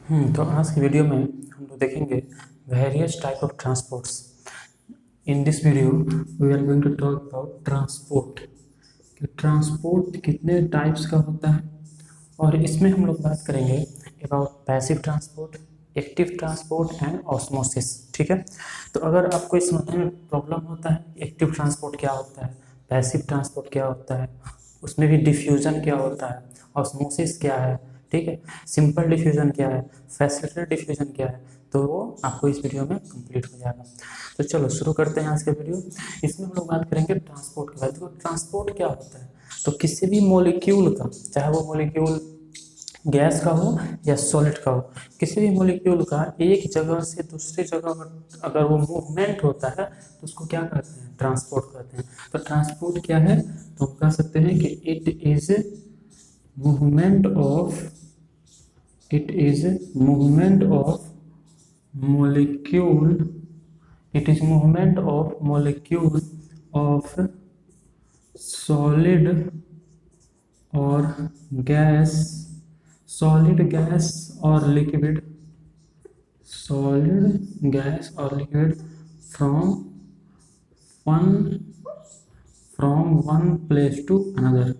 तो आज की वीडियो में हम लोग देखेंगे various type of transports. In this video we are going to talk about transport कि ट्रांसपोर्ट कितने टाइप्स का होता है, और इसमें हम लोग बात करेंगे about passive transport, active transport and osmosis. ठीक है, तो अगर आपको इस समझने में प्रॉब्लम होता है एक्टिव ट्रांसपोर्ट क्या होता है, पैसिव ट्रांसपोर्ट क्या होता है, उसमें भी डिफ्यूज़न क्या होता है, ऑस्मोसिस क्या है, ठीक है, सिंपल डिफ्यूज़न क्या है, फैसिलिटेटेड डिफ्यूज़न क्या है, तो वो आपको इस वीडियो में कंप्लीट हो जाएगा। तो चलो शुरू करते हैं आज का वीडियो। इसमें हम लोग बात करेंगे ट्रांसपोर्ट के बारे में। तो ट्रांसपोर्ट क्या होता है, तो किसी भी मॉलिक्यूल का, चाहे वो मॉलिक्यूल गैस का हो या सॉलिड का हो, किसी भी मॉलिक्यूल का एक जगह से दूसरी जगह अगर वो मूवमेंट होता है तो उसको क्या कहते हैं, ट्रांसपोर्ट कहते हैं। तो ट्रांसपोर्ट क्या है, तो हम कह सकते हैं कि it is movement of molecule, it is movement of molecule of solid or gas, solid gas or liquid, from one place to another,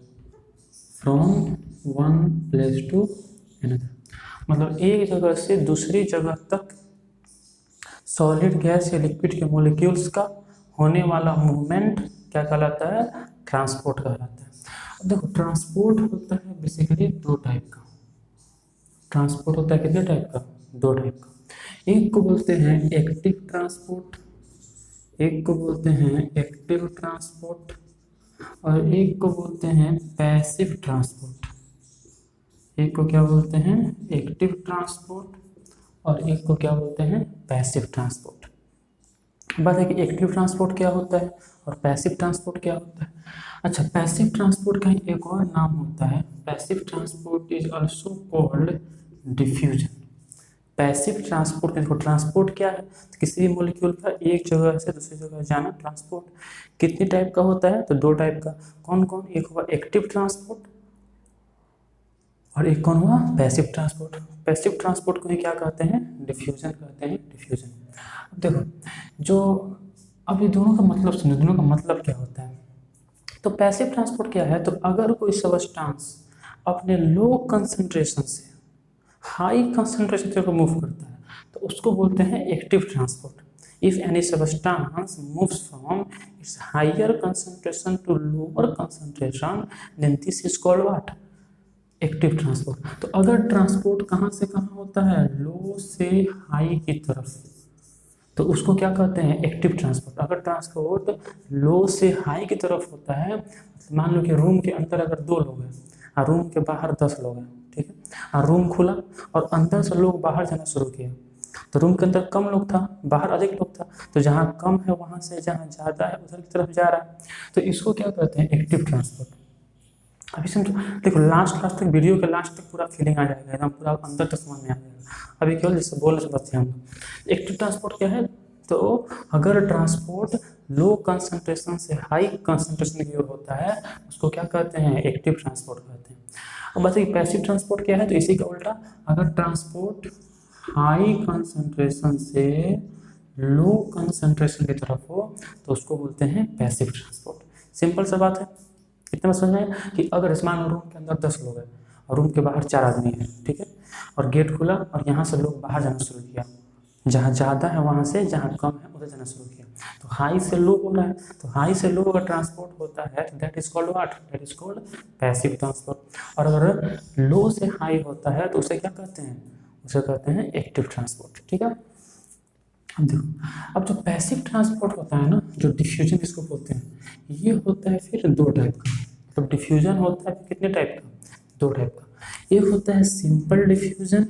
मतलब एक जगह से दूसरी जगह तक सॉलिड गैस या लिक्विड के मॉलिक्यूल्स का होने वाला मूवमेंट क्या कहलाता है, ट्रांसपोर्ट कहलाता है। अब देखो ट्रांसपोर्ट होता है बेसिकली दो टाइप का। ट्रांसपोर्ट होता है कितने टाइप का, दो टाइप का। एक को बोलते हैं एक्टिव ट्रांसपोर्ट, और एक को बोलते हैं पैसिव ट्रांसपोर्ट। एक को क्या बोलते हैं, एक्टिव ट्रांसपोर्ट, और एक को क्या बोलते हैं, पैसिव ट्रांसपोर्ट। बात है कि एक्टिव ट्रांसपोर्ट क्या होता है और पैसिव ट्रांसपोर्ट क्या होता है। अच्छा, पैसिव ट्रांसपोर्ट का एक और नाम होता है, passive transport is also called diffusion. Passive transport, देखो ट्रांसपोर्ट क्या है, तो किसी भी मॉलिक्यूल का एक जगह से दूसरी जगह जाना ट्रांसपोर्ट। कितने टाइप का होता है, तो दो टाइप का। कौन कौन, एक हुआ एक्टिव ट्रांसपोर्ट और एक कौन हुआ, पैसिव ट्रांसपोर्ट। पैसिव ट्रांसपोर्ट को ही क्या कहते हैं, डिफ्यूजन कहते हैं, डिफ्यूजन। अब देखो जो, अब ये दोनों का मतलब सुनो, दोनों का मतलब क्या होता है। तो पैसिव ट्रांसपोर्ट क्या है, तो अगर कोई सब्सटेंस अपने लो कंसंट्रेशन से हाई कंसंट्रेशन की तरफ मूव करता है तो उसको बोलते हैं active transport. If any substance moves from its higher concentration to lower concentration then this is called what, active transport. तो अगर ट्रांसपोर्ट कहाँ से कहाँ होता है, लो से हाई की तरफ, तो उसको क्या कहते हैं, एक्टिव ट्रांसपोर्ट। अगर ट्रांसपोर्ट लो से हाई की तरफ होता है, मान लो कि रूम के अंदर अगर 2 लोग हैं और रूम के बाहर 10 लोग हैं, ठीक है, और रूम खुला और अंदर से लोग बाहर जाना शुरू किए, तो रूम के अंदर कम लोग था, बाहर अधिक लोग था, तो जहाँ कम है वहाँ से जहाँ ज़्यादा है उधर की तरफ जा रहा है, तो इसको क्या कहते हैं, एक्टिव ट्रांसपोर्ट। अभी समझो, देखो लास्ट तक, वीडियो के लास्ट तक पूरा फीलिंग आ जाएगा, एकदम पूरा अंदर तक समझ में आ जाएगा। अभी केवल जैसे बोलने से बच्चे हम एक्टिव ट्रांसपोर्ट क्या है, तो अगर ट्रांसपोर्ट लो कंसंट्रेशन से हाई कंसंट्रेशन की ओर होता है उसको क्या कहते हैं, एक्टिव ट्रांसपोर्ट कहते हैं। अब बताइए पैसिव ट्रांसपोर्ट क्या है, तो इसी का उल्टा, अगर ट्रांसपोर्ट हाई कंसंट्रेशन से लो कंसंट्रेशन की तरफ हो तो उसको बोलते हैं पैसिव ट्रांसपोर्ट। सिंपल सा बात है, इतना समझ में आया कि अगर इस मान रूम के अंदर 10 लोग हैं और रूम के बाहर 4 आदमी हैं, ठीक है, और गेट खुला और यहाँ से लोग बाहर जाना शुरू किया, जहाँ ज़्यादा है वहाँ से जहाँ कम है उधर जाना शुरू किया, तो हाई से लो हो रहा है, तो हाई से लो अगर ट्रांसपोर्ट होता है तो that is called what, that is called passive transport. और अगर लो से हाई होता है तो उसे क्या कहते हैं, उसे कहते हैं एक्टिव ट्रांसपोर्ट। ठीक है, अब देखो, अब जो पैसिव ट्रांसपोर्ट होता है ना, जो डिफ्यूजन इसको बोलते हैं, ये होता है फिर दो टाइप का। तो डिफ्यूजन होता है कितने टाइप का, दो टाइप का। एक होता है सिंपल डिफ्यूजन,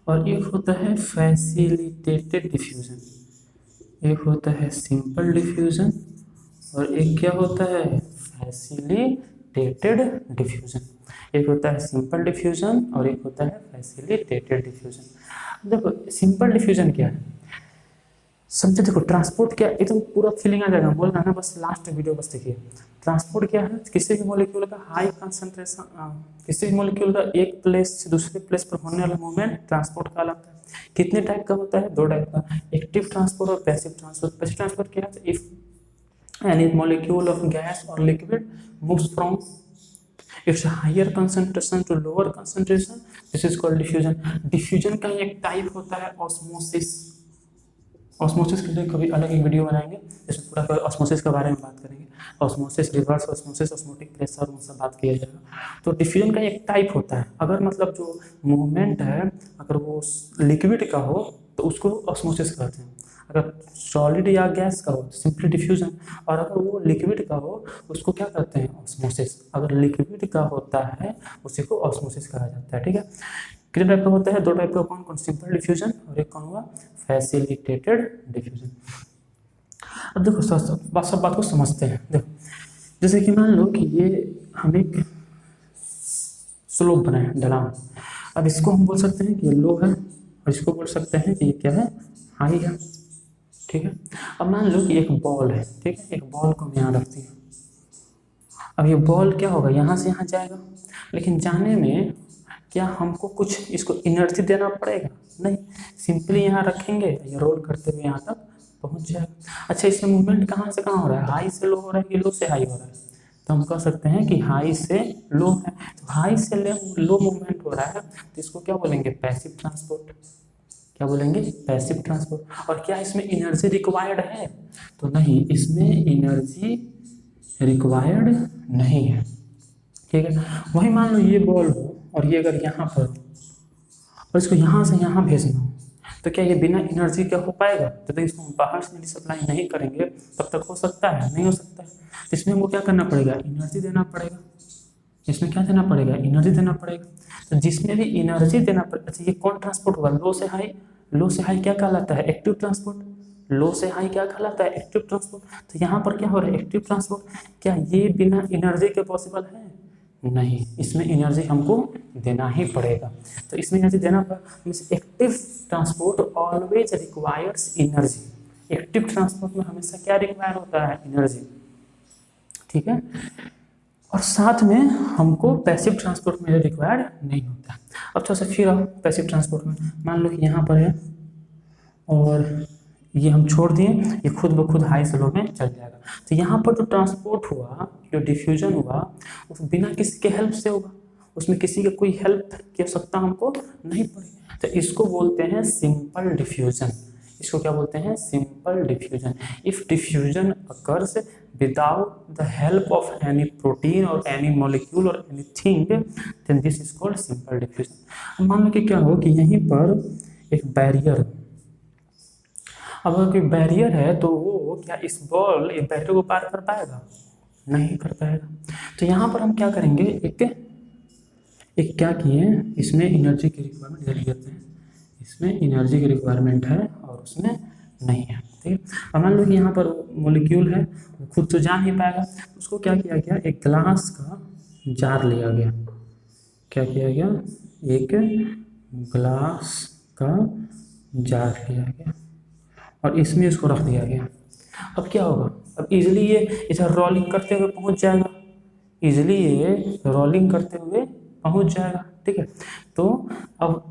और एक होता है फैसिलिटेटेड डिफ्यूजन। एक होता है सिंपल डिफ्यूजन और एक क्या होता है, फैसिलिटेटेड डिफ्यूजन। एक होता है सिंपल डिफ्यूजन और एक होता है फैसिलिटेटेड डिफ्यूजन। देखो सिंपल डिफ्यूजन क्या है, समझे। देखो ट्रांसपोर्ट क्या, एकदम पूरा फीलिंग आ जाएगा, बोलना ना बस, लास्ट वीडियो बस देखिए। ट्रांसपोर्ट क्या है, किसी भी मॉलिक्यूल का हाई कंसंट्रेशन, किसी भी मॉलिक्यूल का एक प्लेस से दूसरे प्लेस पर होने वाला मूवमेंट ट्रांसपोर्ट कहलाता है। कितने टाइप का होता है, दो टाइप का, एक्टिव ट्रांसपोर्ट और पैसिव ट्रांसपोर्ट। पैसिव ट्रांसपोर्ट क्या है, if any molecule of gas और liquid moves from its higher concentration to lower concentration, this is called diffusion. Diffusion का एक टाइप होता है ऑस्मोसिस। ऑस्मोसिस के लिए कभी अलग एक वीडियो बनाएंगे, जिसमें पूरा ऑस्मोसिस के बारे में बात करेंगे। Osmosis, reverse osmosis, osmotic pressure, उन सब बात किया जाएगा। तो डिफ्यूजन का एक टाइप होता है, अगर मतलब जो मूवमेंट है अगर वो लिक्विड का हो तो उसको ऑस्मोसिस कहते हैं, अगर सॉलिड या गैस का हो तो सिंपली डिफ्यूजन, और अगर वो लिक्विड का हो उसको क्या कहते हैं, ऑस्मोसिस। अगर लिक्विड का होता है उसी को ऑस्मोसिस कहा जाता है, ठीक है। कितने टाइप का होता है, दो टाइप का, कौन कौन, सिंपल डिफ्यूजन और एक कौन हुआ, फैसिलिटेटेड डिफ्यूजन। अब देखो सब बात को समझते हैं। देखो जैसे कि मान लो कि ये हम एक स्लोप बनाए, ढलान, अब इसको हम बोल सकते हैं कि ये लो है और इसको बोल सकते हैं कि ये क्या है, हाई है, ठीक है। अब मान लो कि एक बॉल है, ठीक है, एक बॉल को मैं यहाँ रखती हूँ। अब ये बॉल क्या होगा, यहाँ से यहाँ जाएगा, लेकिन जाने में क्या हमको कुछ इसको एनर्जी देना पड़ेगा, नहीं, सिंपली यहाँ रखेंगे, ये रोल करते हुए यहाँ तक पहुँच जाएगा। अच्छा, इसमें मूवमेंट कहाँ से कहाँ हो रहा है, हाई से लो हो रहा है कि लो से हाई हो रहा है, तो हम कह सकते हैं कि हाई से लो है। तो हाई से लो मूवमेंट हो रहा है तो इसको क्या बोलेंगे, पैसिव ट्रांसपोर्ट। क्या बोलेंगे, पैसिव ट्रांसपोर्ट। और क्या इसमें एनर्जी रिक्वायर्ड है, तो नहीं, इसमें एनर्जी रिक्वायर्ड नहीं है, ठीक है। वही मान लो ये बॉल हो और ये अगर यहाँ पर और इसको यहाँ से यहाँ भेजना हो, तो क्या ये बिना एनर्जी का हो पाएगा, तो इसको हम बाहर से सप्लाई नहीं करेंगे तब तक हो सकता है, नहीं हो सकता है। तो इसमें हमको क्या करना पड़ेगा, एनर्जी देना पड़ेगा। इसमें क्या देना पड़ेगा, एनर्जी देना पड़ेगा। तो जिसमें भी एनर्जी देना पड़ेगा, अच्छा ये कौन ट्रांसपोर्ट होगा, लो से हाई। लो से हाई क्या कहलाता है, एक्टिव ट्रांसपोर्ट। लो से हाई क्या कहलाता है, एक्टिव ट्रांसपोर्ट। तो यहाँ पर क्या हो रहा है, एक्टिव ट्रांसपोर्ट। क्या ये बिना एनर्जी के पॉसिबल है, नहीं, इसमें एनर्जी हमको देना ही पड़ेगा। तो इसमें एनर्जी देना पड़ेगा। Active transport always requires energy. Active transport में हमेशा क्या रिक्वायर होता है, एनर्जी, ठीक है। और साथ में हमको पैसिव ट्रांसपोर्ट में रिक्वायर्ड नहीं होता। अब थोड़ा सा फिर आओ पैसिव ट्रांसपोर्ट में, मान लो कि यहाँ पर है और ये हम छोड़ दिए, ये खुद ब खुद हाई से लो में चल जाएगा। तो यहाँ पर जो ट्रांसपोर्ट हुआ, जो डिफ्यूजन हुआ, वो बिना किसी के हेल्प से होगा, उसमें किसी के कोई हेल्प की आवश्यकता हमको नहीं पड़ी। तो इसको बोलते हैं सिंपल डिफ्यूजन। इसको क्या बोलते हैं, simple diffusion. If diffusion occurs without the help of any protein और एनी मॉलिक्यूल और anything, then this is called simple diffusion. मान लो कि क्या हो कि यहीं पर एक बैरियर, अब अगर कोई बैरियर है तो वो क्या इस बॉल एक बैरियर को पार कर पाएगा, नहीं कर पाएगा। तो यहाँ पर हम क्या करेंगे, एक क्या किए, इसमें एनर्जी की रिक्वायरमेंट दे देते हैं, इसमें एनर्जी की रिक्वायरमेंट है और उसमें नहीं है, ठीक है। अब मान लो कि यहाँ पर मॉलिक्यूल है, वो खुद तो जा नहीं पाएगा, उसको क्या किया गया, एक ग्लास का जार लिया गया। क्या किया गया, एक ग्लास का जार लिया गया और इसमें इसको रख दिया गया। अब क्या होगा, अब इजीली ये इधर रोलिंग करते हुए पहुंच जाएगा, इजीली ये रोलिंग करते हुए पहुंच जाएगा, ठीक है। तो अब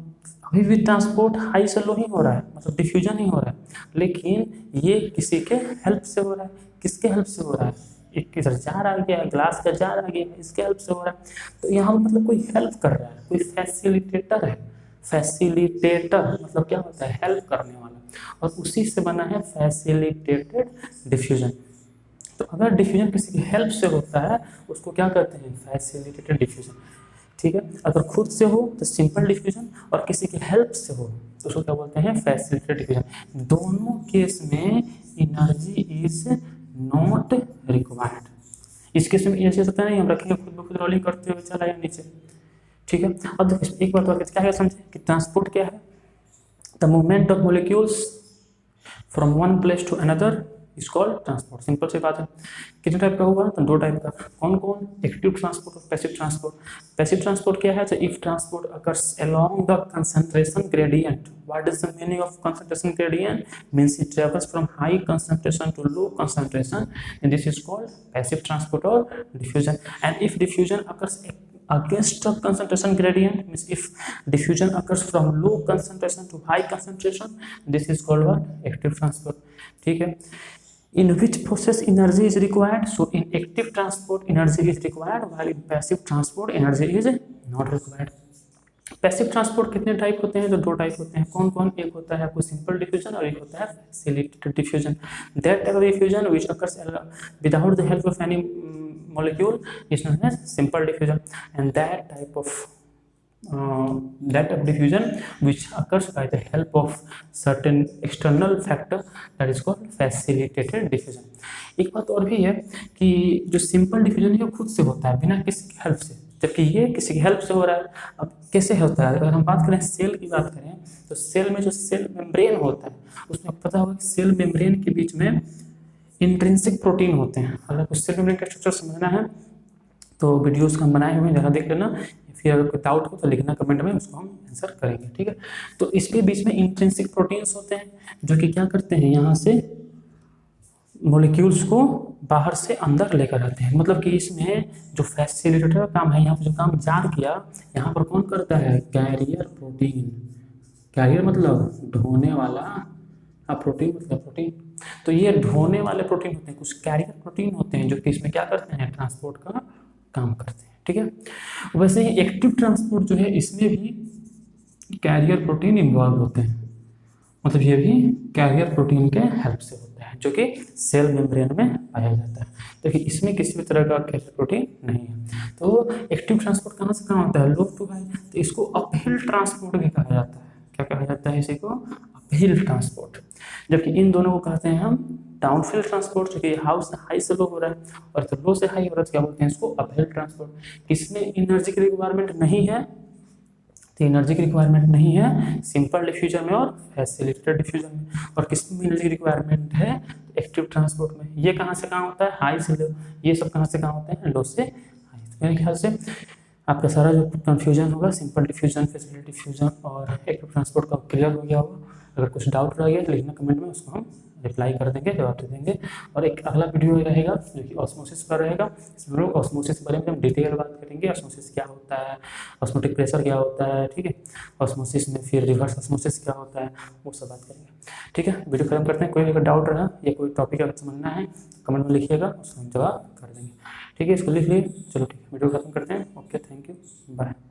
अभी भी ट्रांसपोर्ट हाई से लो ही हो रहा है, मतलब डिफ्यूजन ही हो रहा है, लेकिन ये किसी के हेल्प से हो रहा है। किसके हेल्प से हो रहा है, एक इधर जार आ गया है, ग्लास का जार आ गया है, इसके हेल्प से हो रहा है। तो यहाँ मतलब कोई हेल्प कर रहा है, कोई फैसिलिटेटर है। फैसिलिटेटर मतलब क्या होता है, हेल्प करने वाला, और उसी से बना है फैसिलिटेटेड डिफ्यूजन। तो अगर डिफ्यूजन किसी की हेल्प से होता है उसको क्या कहते हैं, फैसिलिटेटेड डिफ्यूजन, ठीक है। अगर खुद से हो तो सिंपल डिफ्यूजन, और किसी की हेल्प से हो तो उसको क्या बोलते हैं, फैसिलिटेटेड डिफ्यूजन। दोनों केस में एनर्जी इज नॉट रिक्वायर्ड। इस केस में एनर्जी सकता नहीं, हम रखेंगे खुद ब खुद रोलिंग करते हुए चला जाए नीचे, ठीक है। अब देखो एक बात और क्या समझे कि ट्रांसपोर्ट क्या है, the movement of molecules from one place to another is called transport. Simple सी बात है। कितने टाइप का होगा? तो 2 टाइप का। कौन कौन? एक्टिव ट्रांसपोर्ट और पैसिव ट्रांसपोर्ट। पैसिव ट्रांसपोर्ट क्या है? If transport occurs along the concentration gradient. What is the meaning of concentration gradient? Means it travels from high concentration to low concentration, and this is called passive transport और diffusion. And if diffusion occurs against the concentration gradient, means if diffusion occurs from low concentration to high concentration, this is called what? Active transport। ठीक है। In which process energy is required? So in active transport energy is required, while in passive transport energy is not required। Passive transport कितने type होते हैं? तो 2 type होते हैं। कौन कौन? एक होता है आपको सिंपल डिफ्यूजन और एक होता है facilitated diffusion. That type of diffusion which occurs without the help of any molecule is known as simple diffusion, and that type of diffusion which occurs by the help of certain external factor, that is called facilitated diffusion। एक बात और भी है कि जो simple diffusion है वो खुद से होता है बिना किसी की हेल्प से, जबकि ये किसी की हेल्प से हो रहा है। अब कैसे होता है? अगर हम बात करें सेल की बात करें तो सेल में जो सेल मेम्ब्रेन होता है उसमें पता होगा कि सेल मेम्ब्रेन के बीच में इंट्रिंसिक प्रोटीन होते हैं। अगर आपको सेल मेम्ब्रेन का स्ट्रक्चर समझना है तो वीडियोस का हम बनाए हुए हैं, जरा देख लेना। फिर अगर कोई डाउट हो तो लिखना कमेंट में, उसको हम आंसर करेंगे। ठीक है। तो इसके बीच में इंट्रिंसिक प्रोटीन्स होते हैं जो कि क्या करते हैं, यहाँ से मॉलिक्यूल्स को बाहर से अंदर लेकर आते हैं। मतलब कि इसमें जो फैसिलिटेटर का काम है, यहाँ पर जो काम जार किया, यहाँ पर कौन करता है? Carrier protein. कैरियर मतलब ढोने वाला, प्रोटीन मतलब प्रोटीन। तो ये ढोने वाले प्रोटीन होते हैं, कुछ कैरियर प्रोटीन होते हैं जो कि इसमें क्या करते हैं? ट्रांसपोर्ट का काम करते हैं। ठीक है। वैसे ही एक्टिव ट्रांसपोर्ट जो है इसमें भी कैरियर प्रोटीन इन्वॉल्व होते हैं, मतलब ये भी कैरियर प्रोटीन के हेल्प से होता है जो कि सेल मेम्ब्रेन में पाया जाता है। देखिए तो इसमें किसी भी तरह का कैरियर प्रोटीन नहीं है। तो एक्टिव ट्रांसपोर्ट कहाँ से कहाँ होता है? लो टू हाई। तो इसको अपहिल ट्रांसपोर्ट भी कहा जाता है। क्या कहा जाता है इसी को? Uphill transport. जबकि इन दोनों को कहते हैं हम डाउनफिल ट्रांसपोर्ट, जो कि हाई से लो हो रहा है, और तो लो से हाई हो रहा है, क्या बोलते हैं इसको? Uphill transport. किसमें एनर्जी की रिक्वायरमेंट नहीं है? तो एनर्जी की रिक्वायरमेंट नहीं है सिंपल डिफ्यूजन में और फैसिलिटेटेड डिफ्यूजन में। और किसमें एनर्जी की रिक्वायरमेंट है? एक्टिव ट्रांसपोर्ट में। ये कहाँ से कहाँ होता है? हाई से लो। ये सब कहाँ से कहाँ होते हैं? लो से हाई। तो मेरे ख्याल से आपका सारा जो कन्फ्यूजन होगा सिंपल डिफ्यूजन, फैसिलिटेटेड डिफ्यूजन और एक्टिव ट्रांसपोर्ट का क्लियर हो गया होगा। अगर कुछ डाउट रह गया तो लिखना कमेंट में, उसको हम रिप्लाई कर देंगे, जवाब दे देंगे। और एक अगला वीडियो रहेगा जो कि ऑस्मोसिस पर रहेगा। इसमें लोग ऑस्मोसिस के बारे में हम डिटेल बात करेंगे। ऑस्मोसिस क्या होता है, ऑस्मोटिक प्रेशर क्या होता है, ठीक है, ऑस्मोसिस में फिर रिवर्स ऑस्मोसिस क्या होता है, वो सब बात करेंगे। ठीक है, वीडियो खत्म करते हैं। कोई अगर डाउट रहा या कोई टॉपिक अगर समझना है कमेंट में लिखिएगा, उसका हम जवाब कर देंगे। ठीक है, इसको लिख लिए। चलो ठीक है, वीडियो खत्म करते हैं। Okay, thank you, bye.